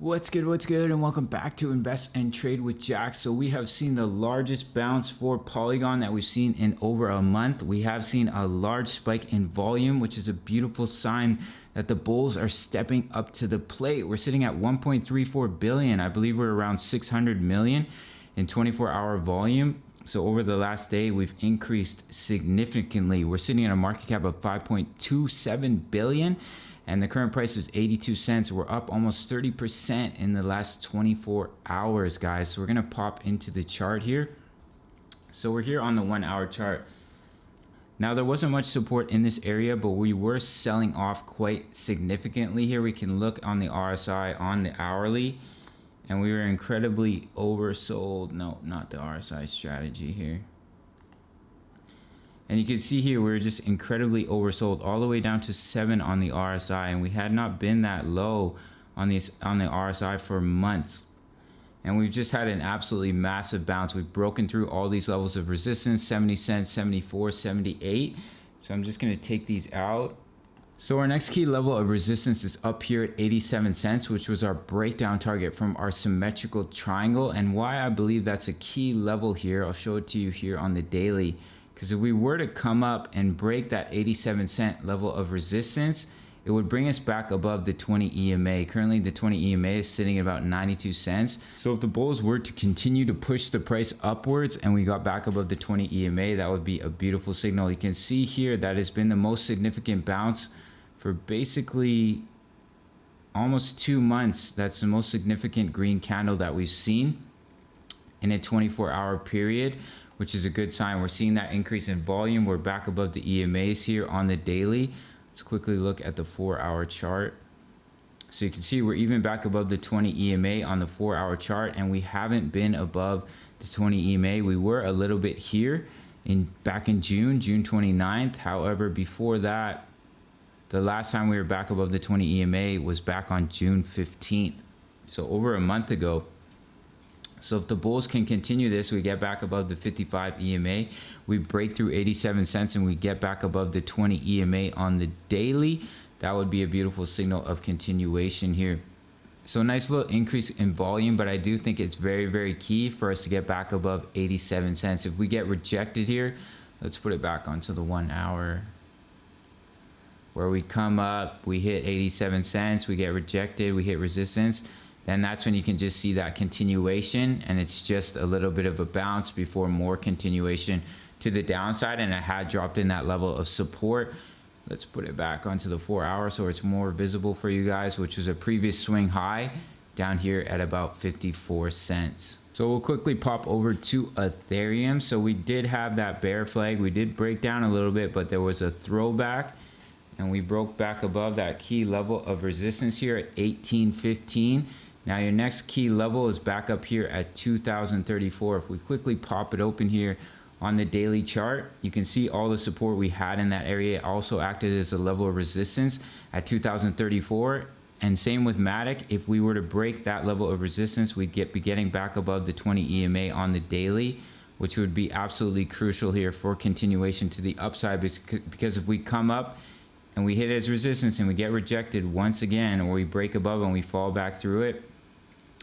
What's good, and welcome back to Invest and Trade with Jack. So we have seen the largest bounce for Polygon that we've seen in over a month. We have seen a large spike in volume, which is a beautiful sign that the bulls are stepping up to the plate. We're sitting at 1.34 billion. I believe we're around 600 million in 24-hour volume. So over the last day, we've increased significantly. We're sitting at a market cap of 5.27 billion. And the current price is 82 cents. We're up almost 30% in the last 24 hours, guys. So we're going to pop into the chart here. So we're here on the 1 hour chart. Now, there wasn't much support in this area, but we were selling off quite significantly here. We can look on the RSI on the hourly, and we were incredibly oversold. No, not the RSI strategy here. And you can see here, we're just incredibly oversold all the way down to 7 on the RSI. And we had not been that low on the RSI for months. And we've just had an absolutely massive bounce. We've broken through all these levels of resistance, 70 cents, 74, 78. So I'm just going to take these out. So our next key level of resistance is up here at 87 cents, which was our breakdown target from our symmetrical triangle. And why I believe that's a key level here, I'll show it to you here on the daily. Because if we were to come up and break that 87 cent level of resistance, it would bring us back above the 20 EMA. Currently, the 20 EMA is sitting at about 92 cents. So if the bulls were to continue to push the price upwards and we got back above the 20 EMA, that would be a beautiful signal. You can see here that has been the most significant bounce for basically almost 2 months. That's the most significant green candle that we've seen in a 24-hour period, which is a good sign. We're seeing that increase in volume. We're back above the EMAs here on the daily. Let's quickly look at the 4-hour chart. So you can see we're even back above the 20 EMA on the 4-hour chart, and we haven't been above the 20 EMA. We were a little bit here back in June 29th. However, before that, the last time we were back above the 20 EMA was back on June 15th. So over a month ago. So if the bulls can continue this, we get back above the 55 EMA, we break through 87 cents and we get back above the 20 EMA on the daily. That would be a beautiful signal of continuation here. So nice little increase in volume, but I do think it's very, very key for us to get back above 87 cents. If we get rejected here, let's put it back onto the 1 hour. Where we come up, we hit 87 cents, we get rejected, we hit resistance. Then that's when you can just see that continuation, and it's just a little bit of a bounce before more continuation to the downside, and it had dropped in that level of support. Let's put it back onto the 4 hour so it's more visible for you guys, which was a previous swing high down here at about 54 cents. So we'll quickly pop over to Ethereum. So we did have that bear flag. We did break down a little bit, but there was a throwback, and we broke back above that key level of resistance here at 1815. Now your next key level is back up here at 2034. If we quickly pop it open here on the daily chart, you can see all the support we had in that area. It also acted as a level of resistance at 2034. And same with Matic. If we were to break that level of resistance, we'd be getting back above the 20 EMA on the daily, which would be absolutely crucial here for continuation to the upside. Because if we come up and we hit it as resistance and we get rejected once again, or we break above and we fall back through it,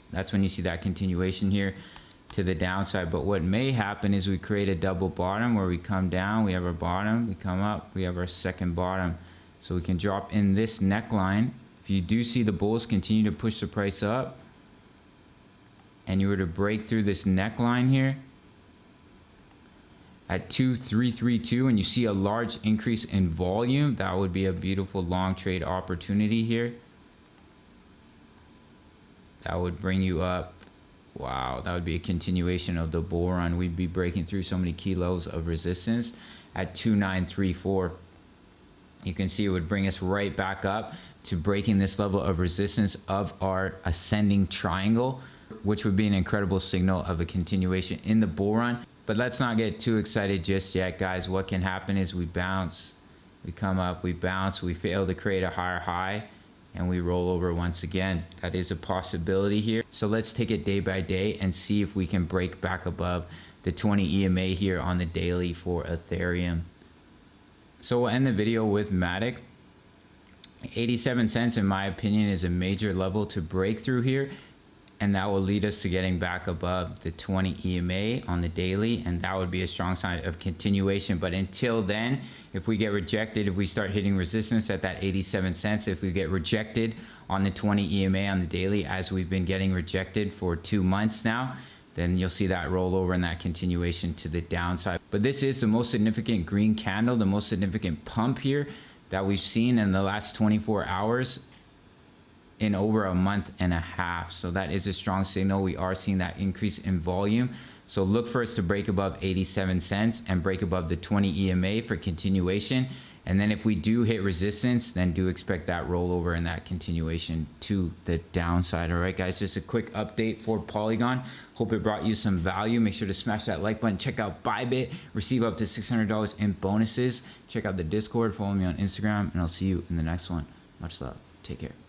that's when you see that continuation here to the downside. But what may happen is we create a double bottom where we come down, we have our bottom, we come up, we have our second bottom. So we can drop in this neckline. If you do see the bulls continue to push the price up and you were to break through this neckline here at 2332 and you see a large increase in volume, that would be a beautiful long trade opportunity here. That would bring you up. Wow, that would be a continuation of the bull run. We'd be breaking through so many kilos of resistance at 2934. You can see it would bring us right back up to breaking this level of resistance of our ascending triangle, which would be an incredible signal of a continuation in the bull run. But let's not get too excited just yet, guys. What can happen is we bounce, we come up, we bounce, we fail to create a higher high, and we roll over once again. That is a possibility here. So let's take it day by day and see if we can break back above the 20 EMA here on the daily for Ethereum. So we'll end the video with Matic. 87 cents, in my opinion, is a major level to break through here, and that will lead us to getting back above the 20 EMA on the daily, and that would be a strong sign of continuation. But until then, if we get rejected, if we start hitting resistance at that 87 cents, if we get rejected on the 20 EMA on the daily, as we've been getting rejected for 2 months now, then you'll see that roll over and that continuation to the downside. But this is the most significant green candle, the most significant pump here that we've seen in the last 24 hours in over a month and a half. So that is a strong signal. We are seeing that increase in volume. So look for us to break above 87 cents and break above the 20 EMA for continuation. And then if we do hit resistance, then do expect that rollover and that continuation to the downside. All right, guys, just a quick update for Polygon. Hope it brought you some value. Make sure to smash that like button. Check out Bybit. Receive up to $600 in bonuses. Check out the Discord. Follow me on Instagram, and I'll see you in the next one. Much love. Take care.